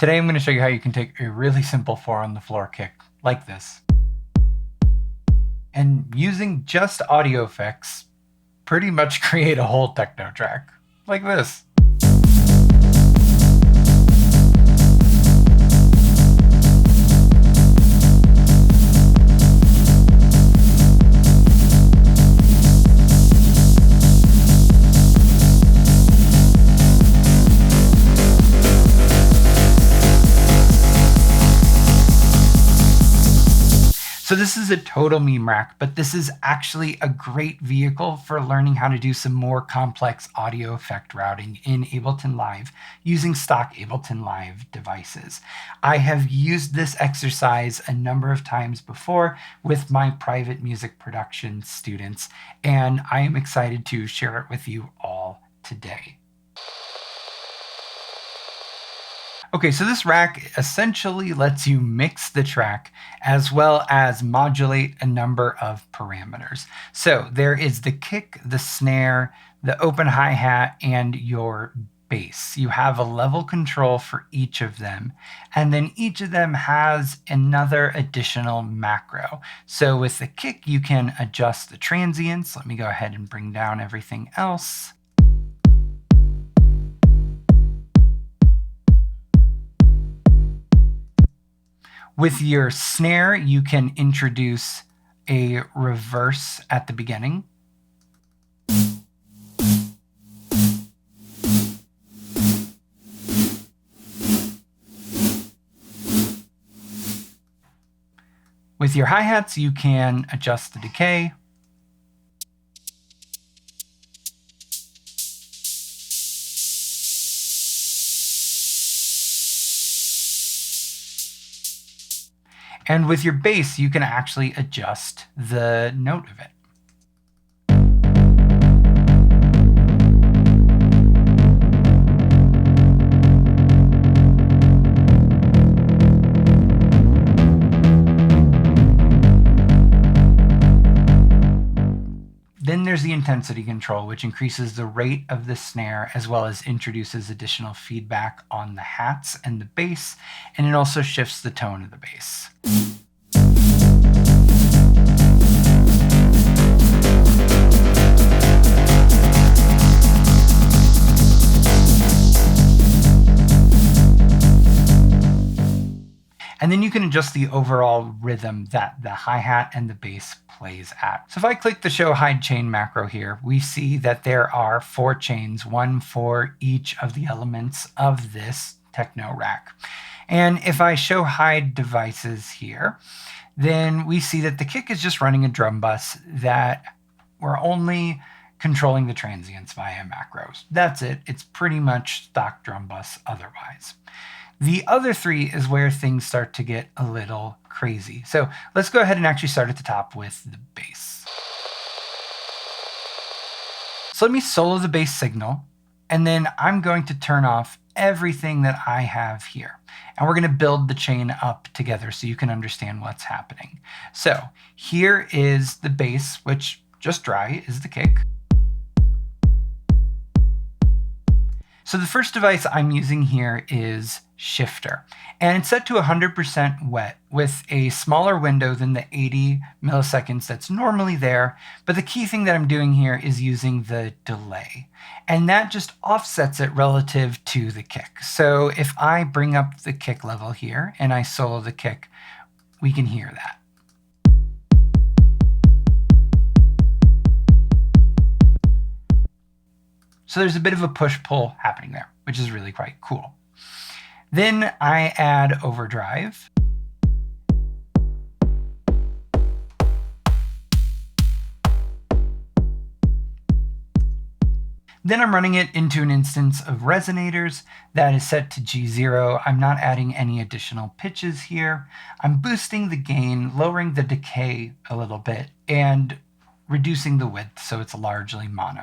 Today I'm going to show you how you can take a really simple 4-on-the-floor kick like this, and using just audio effects, pretty much create a whole techno track like this. So this is a total meme rack, but this is actually a great vehicle for learning how to do some more complex audio effect routing in Ableton Live using stock Ableton Live devices. I have used this exercise a number of times before with my private music production students, and I am excited to share it with you all today. Okay, so this rack essentially lets you mix the track as well as modulate a number of parameters. So there is the kick, the snare, the open hi-hat, and your bass. You have a level control for each of them, and then each of them has another additional macro. So with the kick, you can adjust the transients. Let me go ahead and bring down everything else. With your snare, you can introduce a reverse at the beginning. With your hi-hats, you can adjust the decay. And with your bass, you can actually adjust the note of it. Then there's the intensity control, which increases the rate of the snare as well as introduces additional feedback on the hats and the bass, and it also shifts the tone of the bass. And then you can adjust the overall rhythm that the hi-hat and the bass plays at. So if I click the show hide chain macro here, we see that there are 4 chains, one for each of the elements of this techno rack. And if I show hide devices here, then we see that the kick is just running a drum bus that we're only controlling the transients via macros. That's it. It's pretty much stock drum bus otherwise. The other 3 is where things start to get a little crazy. So let's go ahead and actually start at the top with the bass. So let me solo the bass signal, and then I'm going to turn off everything that I have here. And we're going to build the chain up together so you can understand what's happening. So here is the bass, which just dry is the kick. So the first device I'm using here is Shifter, and it's set to 100% wet with a smaller window than the 80 milliseconds that's normally there. But the key thing that I'm doing here is using the delay, and that just offsets it relative to the kick. So if I bring up the kick level here and I solo the kick, we can hear that. So there's a bit of a push-pull happening there, which is really quite cool. Then I add overdrive. Then I'm running it into an instance of resonators that is set to G0. I'm not adding any additional pitches here. I'm boosting the gain, lowering the decay a little bit, and reducing the width so it's largely mono.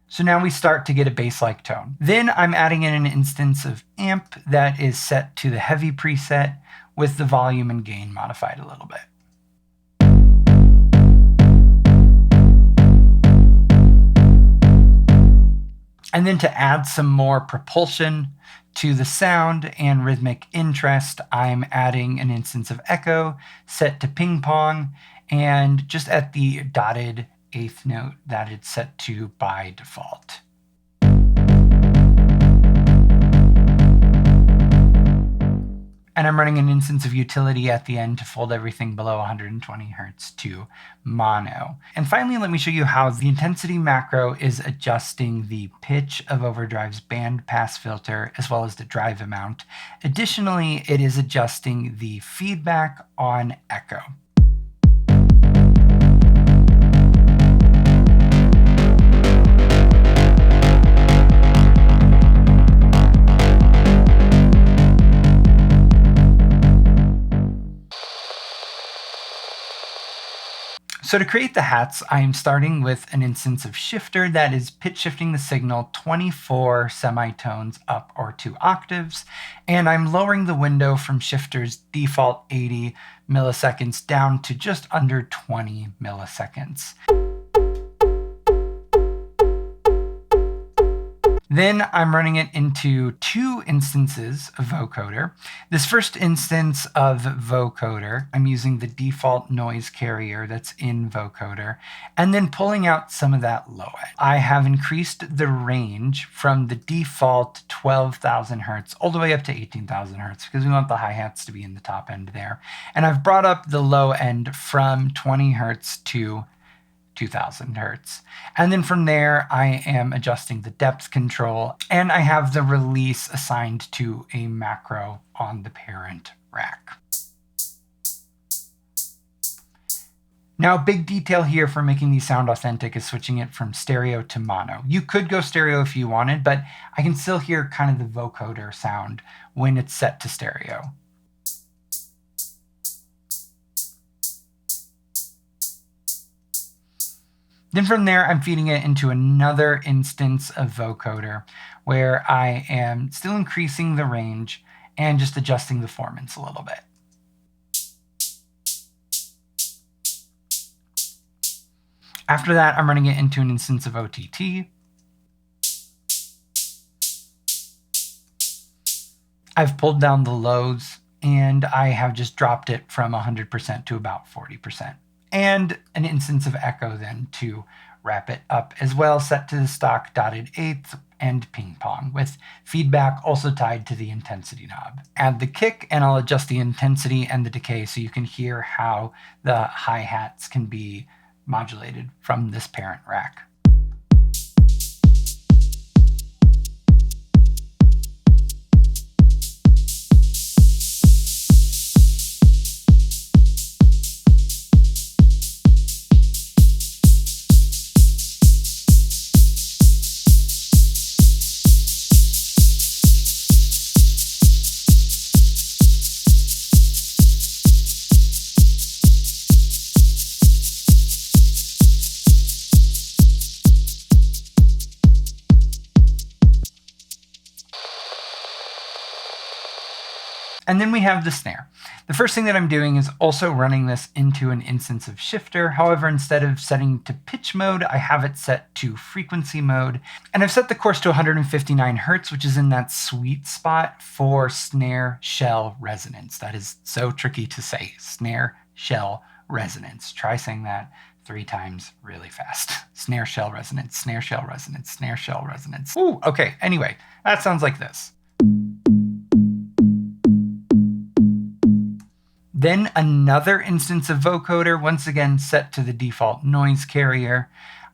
So now we start to get a bass-like tone. Then I'm adding in an instance of amp that is set to the heavy preset with the volume and gain modified a little bit. And then to add some more propulsion to the sound and rhythmic interest, I'm adding an instance of echo set to ping pong, and just at the dotted eighth note that it's set to by default. And I'm running an instance of utility at the end to fold everything below 120 hertz to mono. And finally, let me show you how the intensity macro is adjusting the pitch of Overdrive's band pass filter as well as the drive amount. Additionally, it is adjusting the feedback on echo. So to create the hats, I'm starting with an instance of shifter that is pitch shifting the signal 24 semitones up or 2 octaves, and I'm lowering the window from shifter's default 80 milliseconds down to just under 20 milliseconds. Then I'm running it into 2 instances of vocoder. This first instance of vocoder, I'm using the default noise carrier that's in vocoder, and then pulling out some of that low end. I have increased the range from the default 12,000 hertz all the way up to 18,000 hertz because we want the hi-hats to be in the top end there. And I've brought up the low end from 20 hertz to 2000 hertz. And then from there, I am adjusting the depth control, and I have the release assigned to a macro on the parent rack. Now, a big detail here for making these sound authentic is switching it from stereo to mono. You could go stereo if you wanted, but I can still hear kind of the vocoder sound when it's set to stereo. Then from there, I'm feeding it into another instance of vocoder where I am still increasing the range and just adjusting the formants a little bit. After that, I'm running it into an instance of OTT. I've pulled down the lows, and I have just dropped it from 100% to about 40%. And an instance of echo then to wrap it up as well, set to the stock dotted eighth and ping pong, with feedback also tied to the intensity knob. Add the kick, and I'll adjust the intensity and the decay so you can hear how the hi-hats can be modulated from this parent rack. And then we have the snare. The first thing that I'm doing is also running this into an instance of shifter. However, instead of setting to pitch mode, I have it set to frequency mode. And I've set the course to 159 hertz, which is in that sweet spot for snare shell resonance. That is so tricky to say, snare shell resonance. Try saying that 3 times really fast. Snare shell resonance, snare shell resonance, snare shell resonance. Ooh, okay, anyway, that sounds like this. Then another instance of vocoder, once again set to the default noise carrier.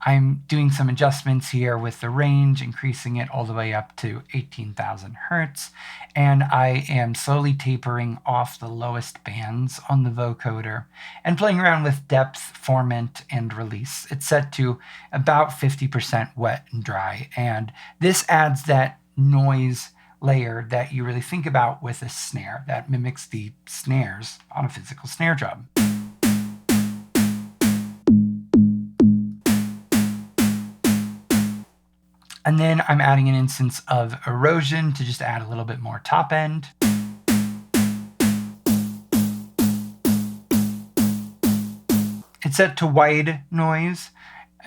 I'm doing some adjustments here with the range, increasing it all the way up to 18,000 hertz. And I am slowly tapering off the lowest bands on the vocoder and playing around with depth, formant, and release. It's set to about 50% wet and dry. And this adds that noise layer that you really think about with a snare that mimics the snares on a physical snare drum. And then I'm adding an instance of erosion to just add a little bit more top end. It's set to wide noise,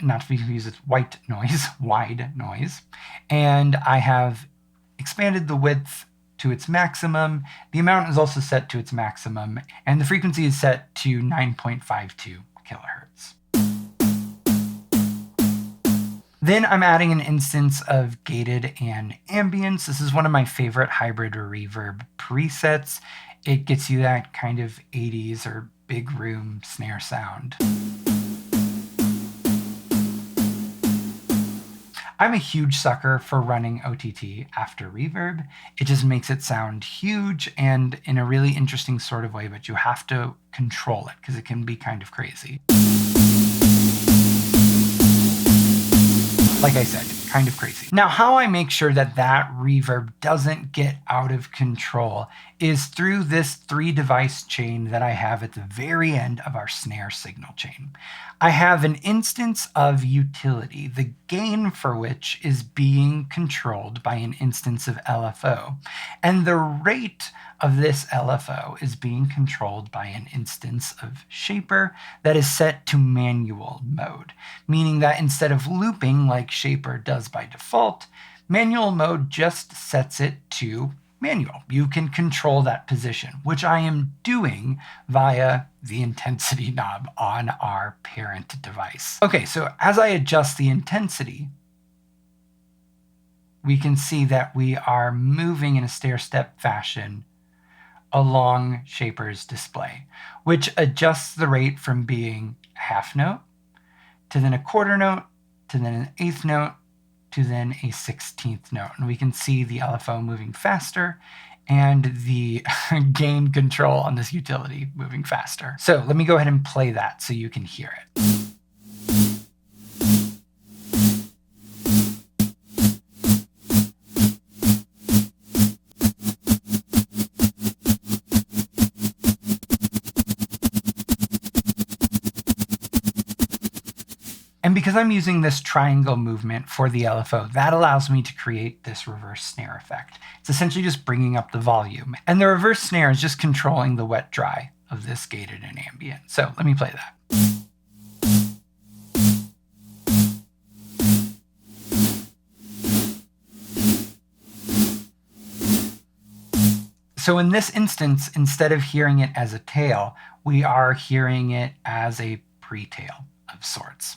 not to be confused with white noise, wide noise. And I have expanded the width to its maximum. The amount is also set to its maximum, and the frequency is set to 9.52 kilohertz. Then I'm adding an instance of gated and ambience. This is one of my favorite hybrid reverb presets. It gets you that kind of 80s or big room snare sound. I'm a huge sucker for running OTT after reverb. It just makes it sound huge and in a really interesting sort of way, but you have to control it because it can be kind of crazy. Like I said, kind of crazy. Now, how I make sure that that reverb doesn't get out of control is through this 3-device chain that I have at the very end of our snare signal chain. I have an instance of utility, the gain for which is being controlled by an instance of LFO, and the rate of this LFO is being controlled by an instance of shaper that is set to manual mode, meaning that instead of looping like shaper does by default, manual mode just sets it to manual. You can control that position, which I am doing via the intensity knob on our parent device. Okay, so as I adjust the intensity, we can see that we are moving in a stair-step fashion along shaper's display, which adjusts the rate from being a half note to then a quarter note to then an eighth note to then a 16th note. And we can see the LFO moving faster and the gain control on this utility moving faster. So let me go ahead and play that so you can hear it. And because I'm using this triangle movement for the LFO, that allows me to create this reverse snare effect. It's essentially just bringing up the volume. And the reverse snare is just controlling the wet dry of this gated and ambient. So let me play that. So in this instance, instead of hearing it as a tail, we are hearing it as a pre-tail of sorts.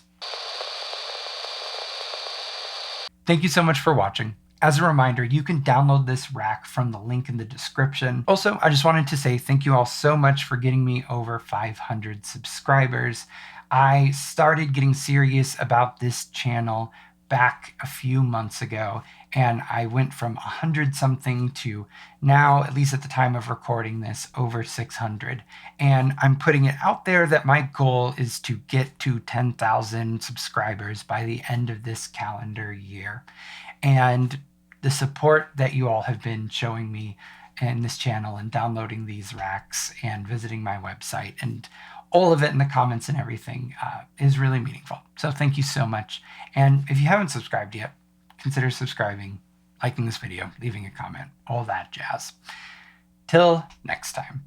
Thank you so much for watching. As a reminder, you can download this rack from the link in the description. Also, I just wanted to say thank you all so much for getting me over 500 subscribers. I started getting serious about this channel back a few months ago, and I went from 100 something to now, at least at the time of recording this, over 600. And I'm putting it out there that my goal is to get to 10,000 subscribers by the end of this calendar year. And the support that you all have been showing me in this channel and downloading these racks and visiting my website and all of it in the comments and everything is really meaningful. So thank you so much. And if you haven't subscribed yet, consider subscribing, liking this video, leaving a comment, all that jazz. Till next time.